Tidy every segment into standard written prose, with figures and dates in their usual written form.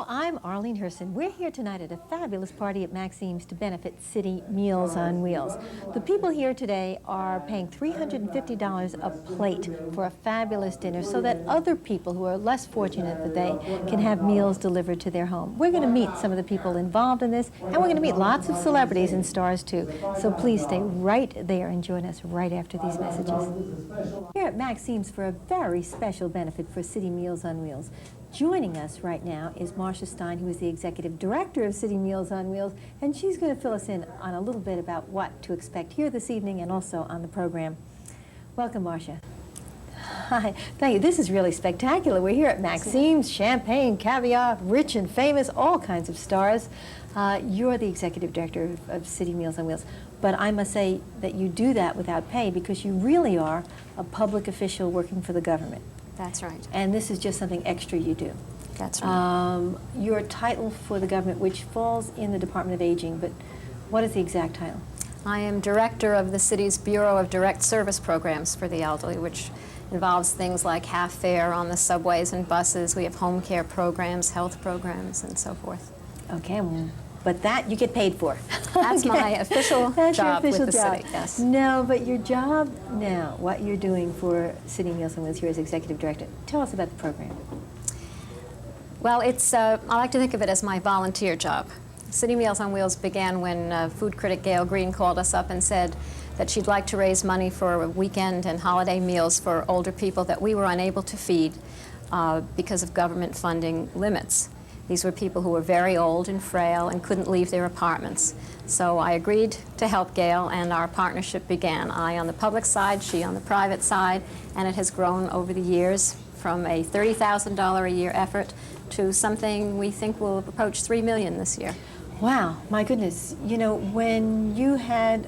I'm Arlene Herson. We're here tonight at a fabulous party at Maxime's to benefit City Meals on Wheels. The people here today are paying $350 a plate for a fabulous dinner so that other people who are less fortunate than they can have meals delivered to their home. We're going to meet some of the people involved in this, and we're going to meet lots of celebrities and stars too. So please stay right there and join us right after these messages. Here at Maxime's for a very special benefit for City Meals on Wheels. Joining us right now is Marcia Stein, who is the Executive Director of City Meals on Wheels, and she's going to fill us in on a little bit about what to expect here this evening and also on the program. Welcome, Marcia. Hi, thank you. This is really spectacular. We're here at Maxime's, champagne, caviar, rich and famous, all kinds of stars. You're the Executive Director of City Meals on Wheels, but I must say that you do that without pay because you really are a public official working for the government. That's right. And this is just something extra you do. That's right. Your title for the government, which falls in the Department of Aging, but what is the exact title? I am director of the city's Bureau of Direct Service Programs for the Elderly, which involves things like half fare on the subways and buses. We have home care programs, health programs, and so forth. Okay, but that you get paid for. That's okay. My official job with the city, yes. No, but your job now, what you're doing for City Meals on Wheels here as Executive Director, tell us about the program. Well, it's, I like to think of it as my volunteer job. City Meals on Wheels began when food critic Gail Green called us up and said that she'd like to raise money for weekend and holiday meals for older people that we were unable to feed because of government funding limits. These were people who were very old and frail and couldn't leave their apartments. So I agreed to help Gail, and our partnership began. I on the public side, she on the private side, and it has grown over the years from a $30,000 a year effort to something we think will approach $3 million this year. Wow, my goodness. You know, when you had,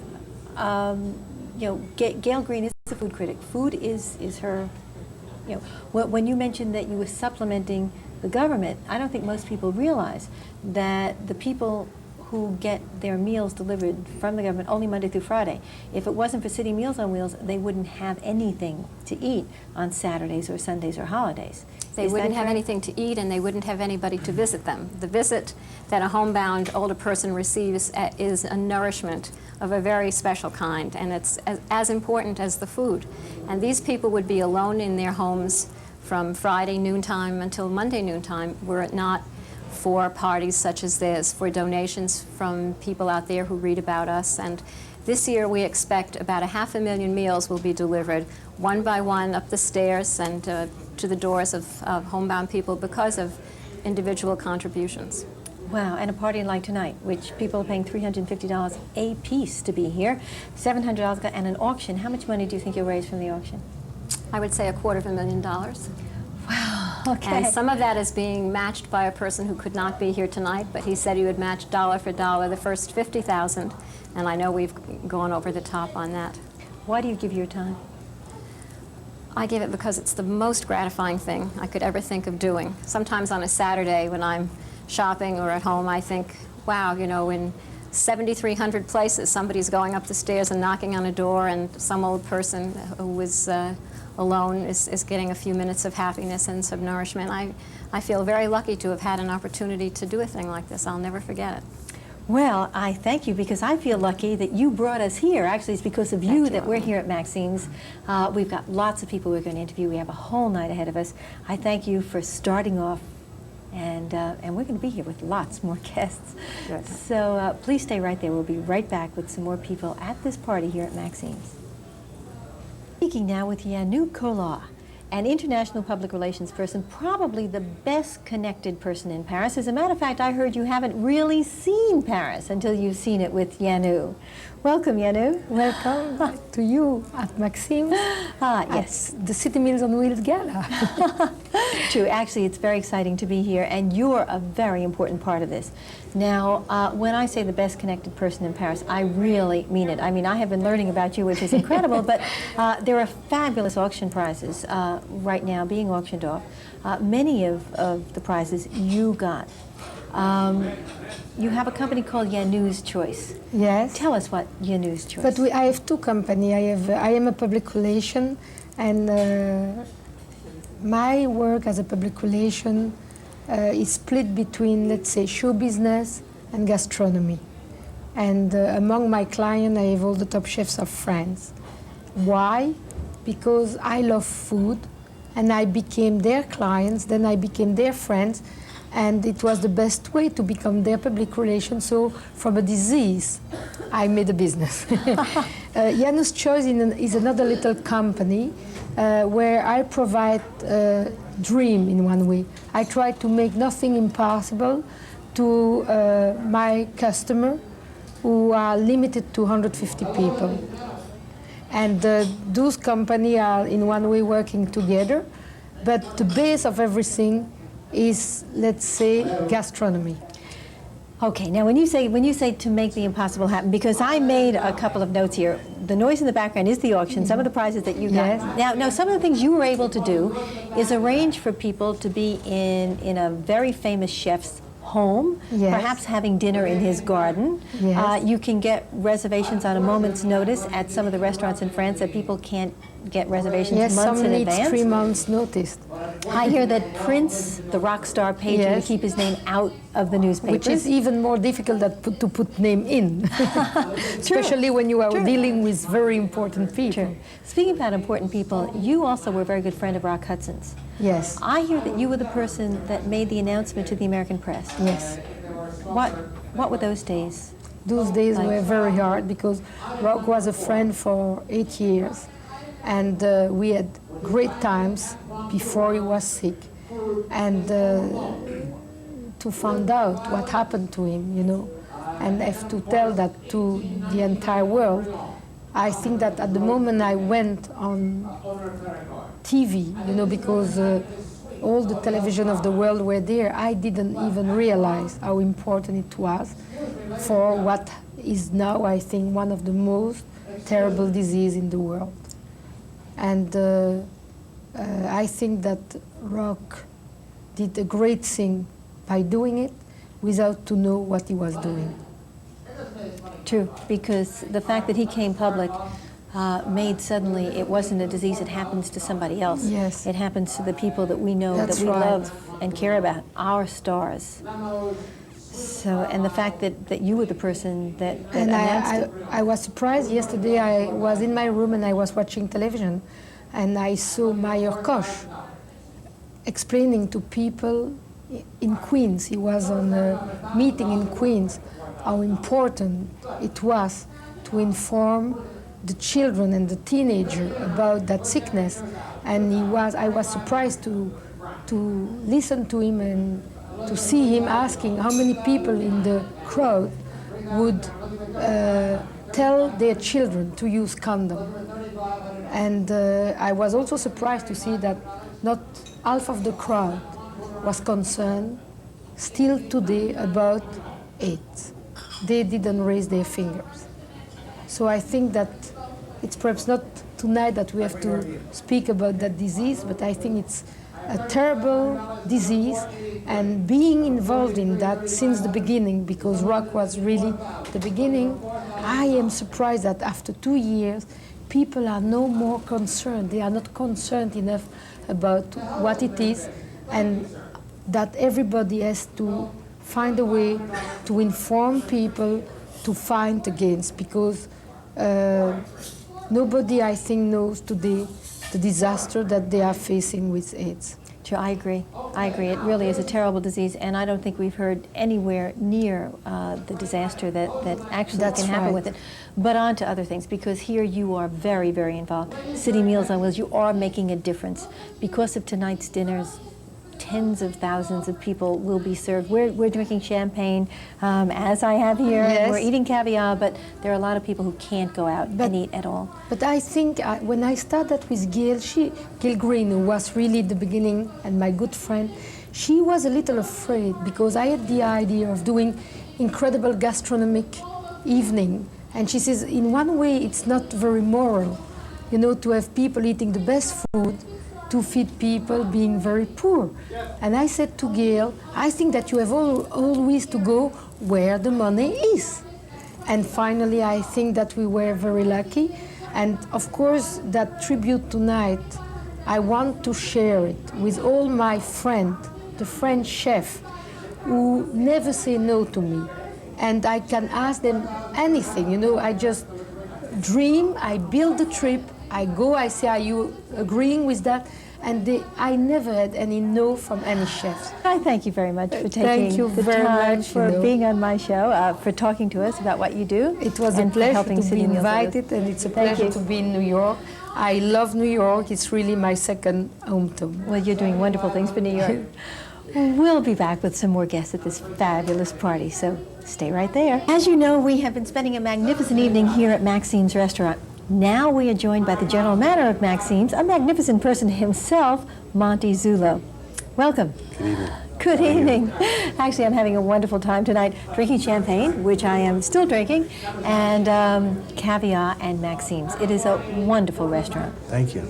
Gail Green is a food critic. Food is her, when you mentioned that you were supplementing the government, I don't think most people realize that the people who get their meals delivered from the government only Monday through Friday. If it wasn't for City Meals on Wheels, they wouldn't have anything to eat on Saturdays or Sundays or holidays. They wouldn't have anything to eat, and they wouldn't have anybody to visit them. The visit that a homebound older person receives is a nourishment of a very special kind, and it's as important as the food. And these people would be alone in their homes from Friday noontime until Monday noontime, were it not for parties such as this, for donations from people out there who read about us. And this year we expect about 500,000 meals will be delivered one by one up the stairs and to the doors of homebound people because of individual contributions. Wow, and a party like tonight, which people are paying $350 a piece to be here, $700 and an auction. How much money do you think you'll raise from the auction? I would say $250,000. Wow, okay. And some of that is being matched by a person who could not be here tonight, but he said he would match dollar for dollar the first $50,000, and I know we've gone over the top on that. Why do you give your time? I give it because it's the most gratifying thing I could ever think of doing. Sometimes on a Saturday when I'm shopping or at home, I think, wow, in 7,300 places, somebody's going up the stairs and knocking on a door, and some old person who was alone is getting a few minutes of happiness and some nourishment. I feel very lucky to have had an opportunity to do a thing like this. I'll never forget it. Well, I thank you because I feel lucky that you brought us here. Actually, it's because of you that we're here at Maxime's. We've got lots of people we're going to interview. We have a whole night ahead of us. I thank you for starting off, and we're going to be here with lots more guests. Good. So please stay right there. We'll be right back with some more people at this party here at Maxime's. Speaking now with Yanou Collart, an international public relations person, probably the best connected person in Paris. As a matter of fact, I heard you haven't really seen Paris until you've seen it with Yanou. Welcome, Yanou. Welcome to you at Maxime's. Yes. The City Meals on Wheels Gala. True. Actually, it's very exciting to be here, and you're a very important part of this. Now, when I say the best connected person in Paris, I really mean it. I mean, I have been learning about you, which is incredible, but there are fabulous auction prizes right now being auctioned off. Many of the prizes you got. You have a company called Yanou's Choice. Yes. Tell us what Yanou's Choice. But I have two companies. I am a public relation, and my work as a public relation is split between, let's say, show business and gastronomy. And among my clients, I have all the top chefs of France. Why? Because I love food, and I became their clients, then I became their friends, and it was the best way to become their public relation. So from a disease, I made a business. Yanou's Choice is another little company where I provide dream in one way. I try to make nothing impossible to my customer who are limited to 150 people. And those companies are in one way working together, but the base of everything is, let's say, gastronomy. Okay, now when you say to make the impossible happen, because I made a couple of notes here. The noise in the background is the auction, some of the prizes that you got. Yes. Now, some of the things you were able to do is arrange for people to be in a very famous chef's home, Yes. perhaps having dinner in his garden. Yes. You can get reservations on a moment's notice at some of the restaurants in France that people can't get reservations Yes, months some in need advance. 3 months notice. I hear that Prince, the rock star, paid you to Yes. keep his name out of the newspapers. Which is even more difficult to put name in, especially when you are True. dealing with very important people. True. Speaking about important people, you also were a very good friend of Rock Hudson's. Yes, I hear that you were the person that made the announcement to the American press. yes. What were those days? Those days Like- were very hard because Rock was a friend for 8 years, and we had great times before he was sick. And to find out what happened to him, you know, and have to tell that to the entire world, I think that at the moment I went on TV, you know, because all the television of the world were there, I didn't even realize how important it was for what is now, I think, one of the most terrible diseases in the world. And I think that Rock did a great thing by doing it without to know what he was doing. True, because the fact that he came public made suddenly it wasn't a disease that happens to somebody else. Yes. It happens to the people that we know, That's that we right. love and care about, our stars. So, and the fact that you were the person that And announced it. I was surprised. Yesterday I was in my room and I was watching television, and I saw Mayor Koch explaining to people in Queens. He was on a meeting in Queens, how important it was to inform the children and the teenager about that sickness. And I was surprised to listen to him and to see him asking how many people in the crowd would tell their children to use condom. And I was also surprised to see that not half of the crowd was concerned still today about AIDS. They didn't raise their fingers. So I think that it's perhaps not tonight that we have to speak about that disease, but I think it's a terrible disease, and being involved in that since the beginning, because Rock was really the beginning, I am surprised that after 2 years, people are no more concerned. They are not concerned enough about what it is, and that everybody has to find a way to inform people to fight against, because nobody, I think, knows today the disaster that they are facing with AIDS. True, I agree. I agree. It really is a terrible disease, and I don't think we've heard anywhere near the disaster that actually That's can happen right. with it. But on to other things, because here you are very, very involved. City Meals on Wheels, you are making a difference. Because of tonight's dinners, tens of thousands of people will be served. We're drinking champagne, as I have here, Yes. and we're eating caviar, but there are a lot of people who can't go out and eat at all. But I think when I started with Gail, Gail Green, who was really the beginning and my good friend, she was a little afraid because I had the idea of doing incredible gastronomic evening. And she says, in one way, it's not very moral, you know, to have people eating the best food to feed people being very poor. And I said to Gail, I think that you have always to go where the money is. And finally, I think that we were very lucky. And of course, that tribute tonight, I want to share it with all my friends, the French chefs, who never say no to me. And I can ask them anything, you know, I just dream, I build the trip, I go, I say, are you agreeing with that? And I never had any no from any chefs. I thank you very much for Thank taking you the very time, much, for you know. being on my show, for talking to us about what you do. It was a and for pleasure helping to be City Meals Service. invited, and it's a Thank pleasure you. to be in New York. I love New York. It's really my second hometown. Well, you're doing wonderful things for New York. We'll be back with some more guests at this fabulous party, so stay right there. As you know, we have been spending a magnificent evening here at Maxime's restaurant. Now we are joined by the general manager of Maxime's, a magnificent person himself, Monty Zullo. Welcome. Good evening. Good evening. Actually, I'm having a wonderful time tonight drinking champagne, which I am still drinking, and caviar and Maxime's. It is a wonderful restaurant. Thank you.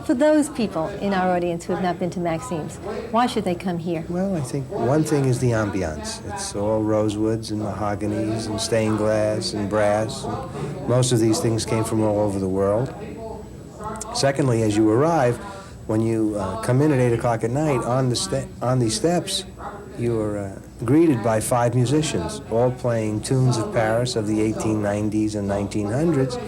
For those people in our audience who have not been to Maxime's, why should they come here? Well, I think one thing is the ambiance. It's all rosewoods and mahoganies and stained glass and brass. And most of these things came from all over the world. Secondly, as you arrive, when you come in at 8 o'clock at night, on the steps, you're greeted by 5 musicians, all playing tunes of Paris of the 1890s and 1900s.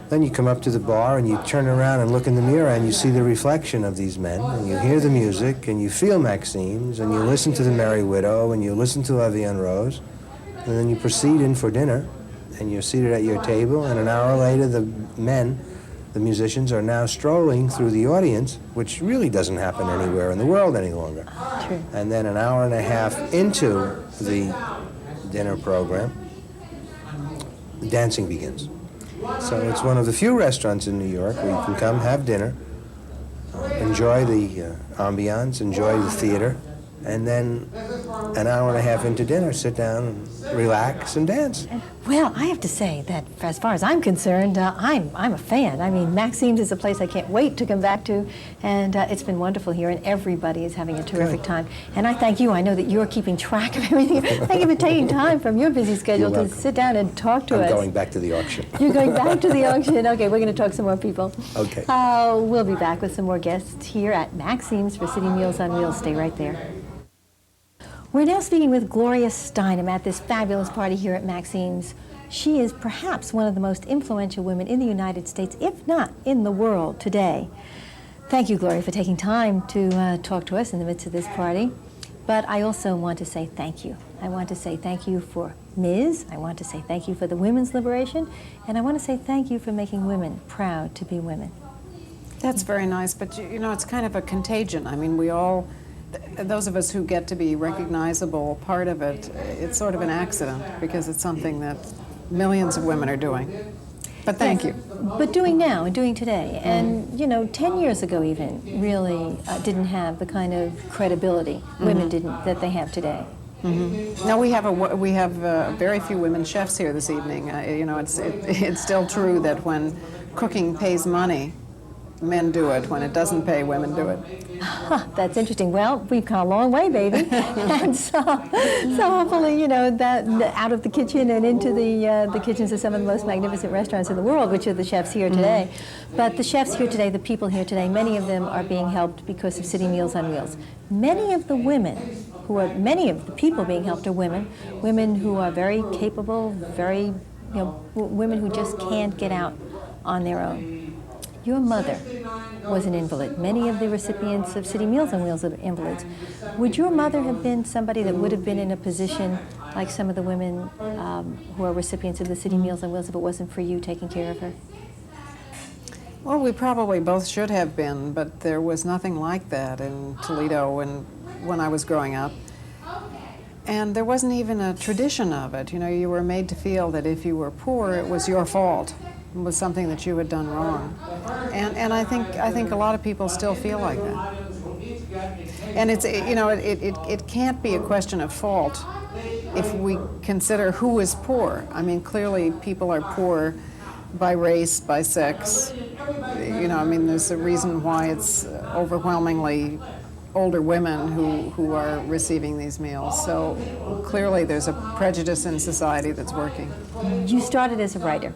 Then you come up to the bar and you turn around and look in the mirror and you see the reflection of these men, and you hear the music and you feel Maxime's and you listen to the Merry Widow and you listen to La Vie en Rose, and then you proceed in for dinner and you're seated at your table, and an hour later the musicians are now strolling through the audience, which really doesn't happen anywhere in the world any longer. True. And then an hour and a half into the dinner program, dancing begins. So it's one of the few restaurants in New York where you can come, have dinner, enjoy the ambiance, enjoy the theater, and then an hour and a half into dinner, sit down and relax and dance. Well, I have to say that as far as I'm concerned, I'm a fan. I mean, Maxime's is a place I can't wait to come back to, and it's been wonderful here, and everybody is having a terrific time. And I thank you. I know that you're keeping track of everything. Thank you for taking time from your busy schedule You're to welcome. sit down and talk to I'm us. going back to the auction. You're going back to the auction. Okay, we're going to talk some more people. Okay. We'll be back with some more guests here at Maxime's for City Meals on Wheels. Stay right there. We're now speaking with Gloria Steinem at this fabulous party here at Maxime's. She is perhaps one of the most influential women in the United States, if not in the world today. Thank you, Gloria, for taking time to talk to us in the midst of this party. But I also want to say thank you. I want to say thank you for Ms. I want to say thank you for the women's liberation. And I want to say thank you for making women proud to be women. That's very nice, but you know, it's kind of a contagion. I mean, we all, those of us who get to be recognizable part of it, it's sort of an accident because it's something that millions of women are doing. But thank you. But doing now and doing today, and you know, 10 years ago even, really didn't have the kind of credibility women didn't that they have today. No, we have very few women chefs here this evening. You know, it's still true that when cooking pays money, men do it. When it doesn't pay, women do it. That's interesting. Well, we've come a long way, baby. And so hopefully, you know, that out of the kitchen and into the kitchens of some of the most magnificent restaurants in the world, which are the chefs here today. But the chefs here today, the people here today, many of them are being helped because of City Meals on Wheels. Many of the people being helped are women who are very capable, very, you know, women who just can't get out on their own. Your mother was an invalid. Many of the recipients of City Meals on Wheels are invalids. Would your mother have been somebody that would have been in a position like some of the women who are recipients of the City Meals on Wheels if it wasn't for you taking care of her? Well, we probably both should have been, but there was nothing like that in Toledo when I was growing up. And there wasn't even a tradition of it. You know, you were made to feel that if you were poor, it was your fault. It was something that you had done wrong. And I think a lot of people still feel like that. And it's, you know, it can't be a question of fault if we consider who is poor. I mean, clearly people are poor by race, by sex. You know, I mean, there's a reason why it's overwhelmingly older women who are receiving these meals. So clearly there's a prejudice in society that's working. You started as a writer.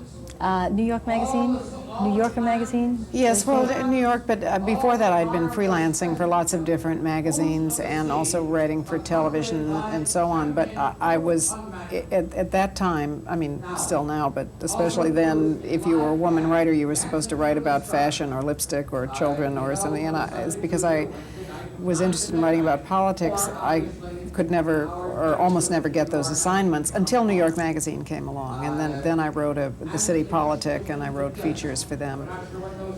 New York Magazine? New Yorker Magazine? Yes, well, in New York, but before that I'd been freelancing for lots of different magazines and also writing for television and so on. But I was, at that time, I mean, still now, but especially then, if you were a woman writer, you were supposed to write about fashion or lipstick or children or something. And it's because I was interested in writing about politics, I could never, or almost never, get those assignments until New York Magazine came along. And then I wrote the City Politic, and I wrote features for them.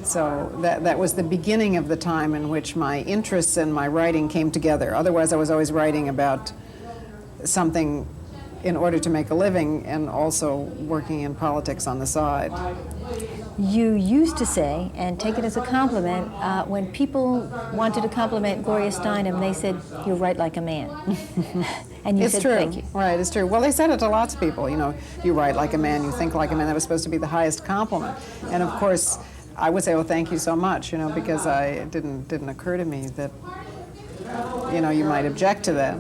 So that was the beginning of the time in which my interests and my writing came together. Otherwise, I was always writing about something in order to make a living and also working in politics on the side. You used to say, and take it as a compliment, when people wanted to compliment Gloria Steinem, they said, "You write like a man." And you It's said, true. "Thank you." Right, it's true. Well, they said it to lots of people, you know, you write like a man, you think like a man. That was supposed to be the highest compliment. And of course, I would say, well, thank you so much, you know, because it didn't occur to me that, you know, you might object to that.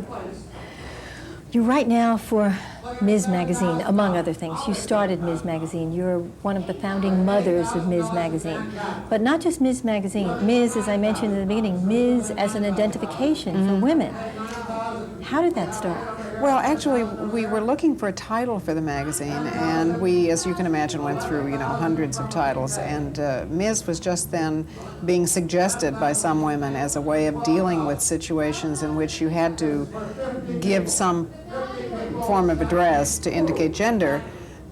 You write now for Ms. Magazine, among other things. You started Ms. Magazine. You're one of the founding mothers of Ms. Magazine. But not just Ms. Magazine. Ms., as I mentioned in the beginning, Ms. as an identification for women. How did that start? Well, actually, we were looking for a title for the magazine, and we, as you can imagine, went through, you know, hundreds of titles, and Ms. was just then being suggested by some women as a way of dealing with situations in which you had to give some form of address to indicate gender,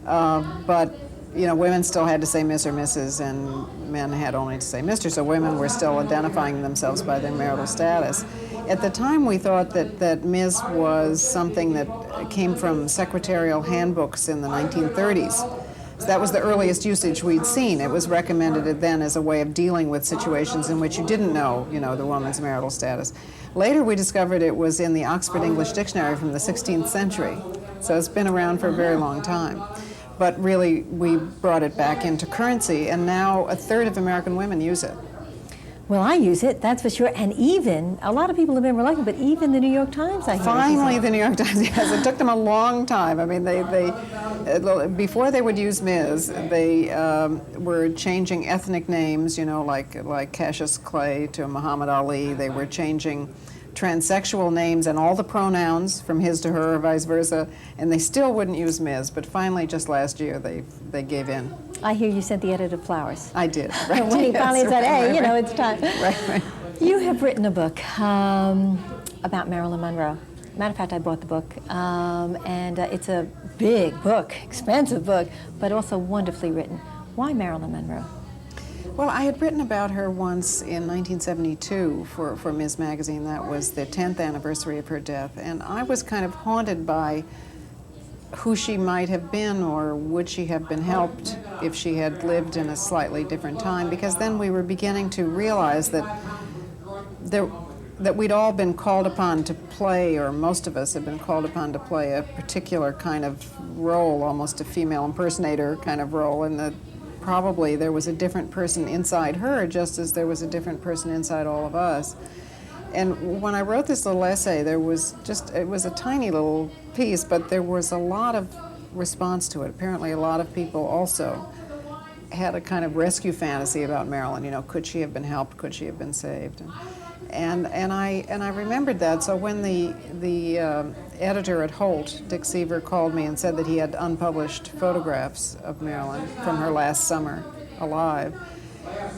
but, you know, women still had to say Miss or Mrs., and men had only to say Mr., so women were still identifying themselves by their marital status. At the time, we thought that Ms. was something that came from secretarial handbooks in the 1930s. So that was the earliest usage we'd seen. It was recommended then as a way of dealing with situations in which you didn't know, you know, the woman's marital status. Later, we discovered it was in the Oxford English Dictionary from the 16th century. So it's been around for a very long time. But really, we brought it back into currency, and now a third of American women use it. Well, I use it, that's for sure. And even, a lot of people have been reluctant, but even the New York Times, I hear. Finally, the New York Times, yes. It took them a long time. I mean, they before they would use Ms., they were changing ethnic names, you know, like Cassius Clay to Muhammad Ali. They were changing transsexual names and all the pronouns from his to her or vice versa, and they still wouldn't use Ms., but finally, just last year, they gave in. I hear you sent the editor flowers. I did. Right. When he finally Yes, said, hey, right, you know, right. it's time. Right. You have written a book about Marilyn Monroe. Matter of fact, I bought the book, and it's a big book, expensive book, but also wonderfully written. Why Marilyn Monroe? Well, I had written about her once in 1972 for Ms. Magazine. That was the 10th anniversary of her death, and I was kind of haunted by who she might have been, or would she have been helped if she had lived in a slightly different time, because then we were beginning to realize that we'd all been called upon to play, or most of us have been called upon to play a particular kind of role, almost a female impersonator kind of role, and that probably there was a different person inside her just as there was a different person inside all of us. And when I wrote this little essay, it was a tiny little piece, but there was a lot of response to it. Apparently a lot of people also had a kind of rescue fantasy about Marilyn. You know, could she have been helped? Could she have been saved? And I remembered that. So when the editor at Holt, Dick Seaver, called me and said that he had unpublished photographs of Marilyn from her last summer alive,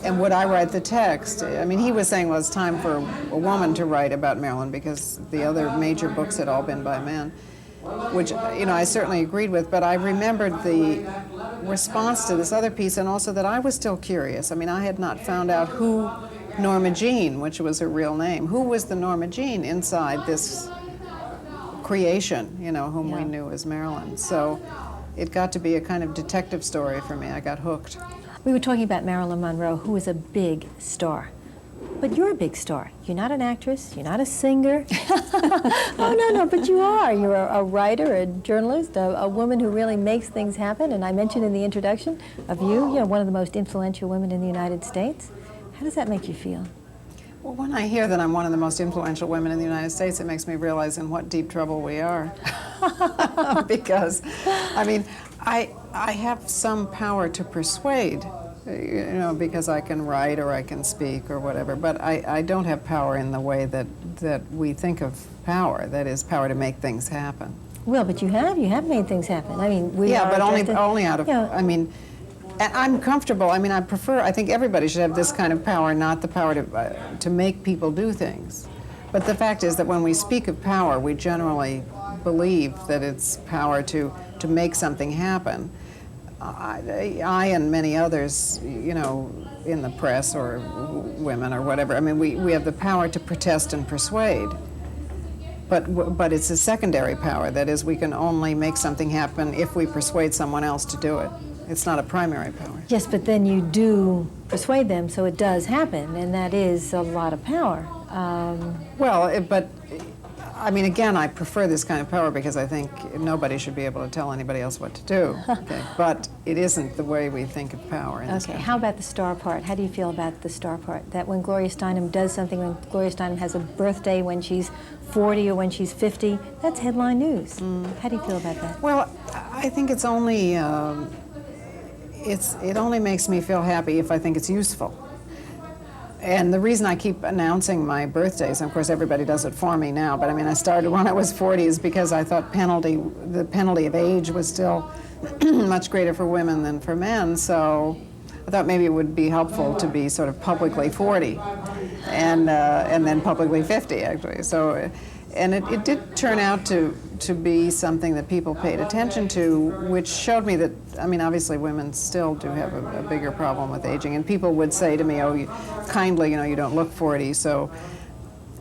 and would I write the text? I mean, he was saying, well, it's time for a woman to write about Marilyn because the other major books had all been by men, which, you know, I certainly agreed with, but I remembered the response to this other piece, and also that I was still curious. I mean, I had not found out who Norma Jean, which was her real name, who was the Norma Jean inside this creation, you know, whom we knew as Marilyn. So it got to be a kind of detective story for me. I got hooked. We were talking about Marilyn Monroe, who is a big star. But you're a big star. You're not an actress. You're not a singer. Oh, no, but you are. You're a writer, a journalist, a woman who really makes things happen. And I mentioned in the introduction of you, one of the most influential women in the United States. How does that make you feel? Well, when I hear that I'm one of the most influential women in the United States, it makes me realize in what deep trouble we are. Because, I mean, I have some power to persuade, you know, because I can write or I can speak or whatever, but I don't have power in the way that we think of power, that is, power to make things happen. Well, but you have made things happen. I mean, but only out of, I mean, and I'm comfortable. I mean, I think everybody should have this kind of power, not the power to make people do things. But the fact is that when we speak of power, we generally believe that it's power to make something happen. I and many others, you know, in the press or women or whatever, I mean, we have the power to protest and persuade. But it's a secondary power. That is, we can only make something happen if we persuade someone else to do it. It's not a primary power. Yes, but then you do persuade them, so it does happen, and that is a lot of power. But I mean, again, I prefer this kind of power because I think nobody should be able to tell anybody else what to do. Okay. But it isn't the way we think of power in this country. How about the star part? How do you feel about the star part? That when Gloria Steinem does something, when Gloria Steinem has a birthday when she's 40 or when she's 50, that's headline news. How do you feel about that? Well, I think it's only, it only makes me feel happy if I think it's useful. And the reason I keep announcing my birthdays, and of course everybody does it for me now, but I mean I started when I was 40, is because I thought the penalty of age was still much greater for women than for men, so I thought maybe it would be helpful to be sort of publicly 40 and then publicly 50 actually. So, and it did turn out to be something that people paid attention to, which showed me that, I mean, obviously women still do have a bigger problem with aging. And people would say to me, oh, kindly, you know, you don't look 40. So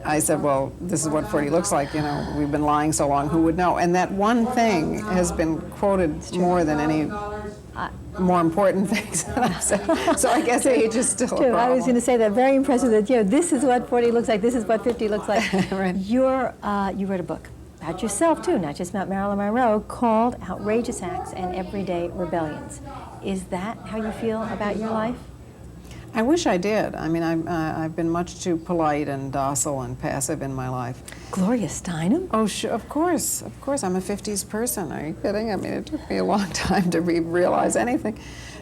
I said, well, this is what 40 looks like, you know, we've been lying so long, who would know? And that one thing has been quoted more than any more important things that I've said. So I guess age is still a problem. I was going to say that. Very impressive that, you know, this is what 40 looks like, this is what 50 looks like. Right. You wrote a book about yourself, too, not just about Marilyn Monroe, called Outrageous Acts and Everyday Rebellions. Is that how you feel about your life? I wish I did. I mean, I've been much too polite and docile and passive in my life. Gloria Steinem? Oh, sure, of course. Of course, I'm a 50s person. Are you kidding? I mean, it took me a long time to realize anything.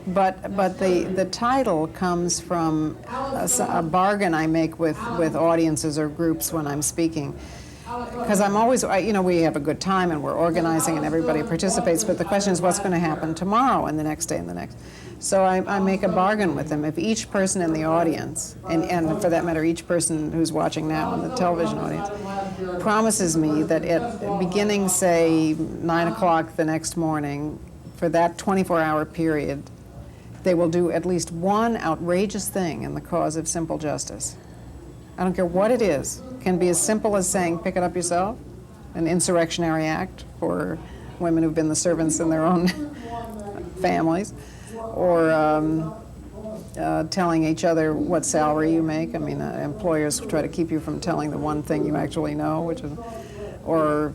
But the title comes from a bargain I make with audiences or groups when I'm speaking. Because I'm always, you know, we have a good time and we're organizing and everybody participates, but the question is what's going to happen tomorrow and the next day and the next. So I make a bargain with them. If each person in the audience, and for that matter, each person who's watching now in the television audience, promises me that at beginning, say, 9 o'clock the next morning, for that 24-hour period, they will do at least one outrageous thing in the cause of simple justice. I don't care what it is. It can be as simple as saying, pick it up yourself, an insurrectionary act for women who've been the servants in their own families, or telling each other what salary you make. I mean, employers try to keep you from telling the one thing you actually know, which is, or,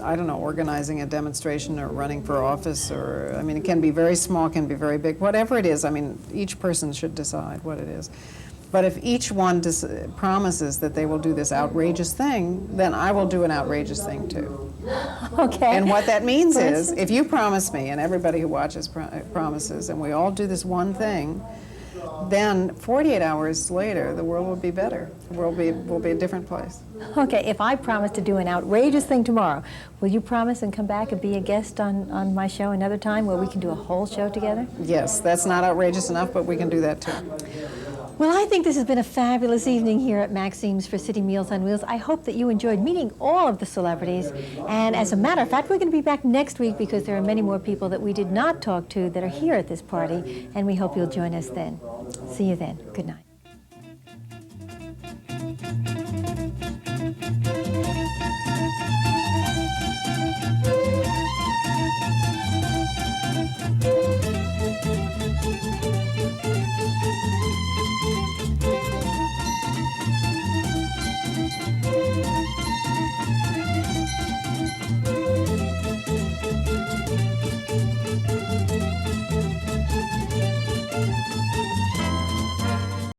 I don't know, organizing a demonstration or running for office, or, I mean, it can be very small, can be very big, whatever it is. I mean, each person should decide what it is. But if each one promises that they will do this outrageous thing, then I will do an outrageous thing too. Okay. And what that means is, if you promise me, and everybody who watches promises, and we all do this one thing, then 48 hours later, the world will be better. The world will be a different place. Okay, if I promise to do an outrageous thing tomorrow, will you promise and come back and be a guest on my show another time where we can do a whole show together? Yes, that's not outrageous enough, but we can do that too. Well, I think this has been a fabulous evening here at Maxime's for City Meals on Wheels. I hope that you enjoyed meeting all of the celebrities. And as a matter of fact, we're going to be back next week because there are many more people that we did not talk to that are here at this party, and we hope you'll join us then. See you then. Good night.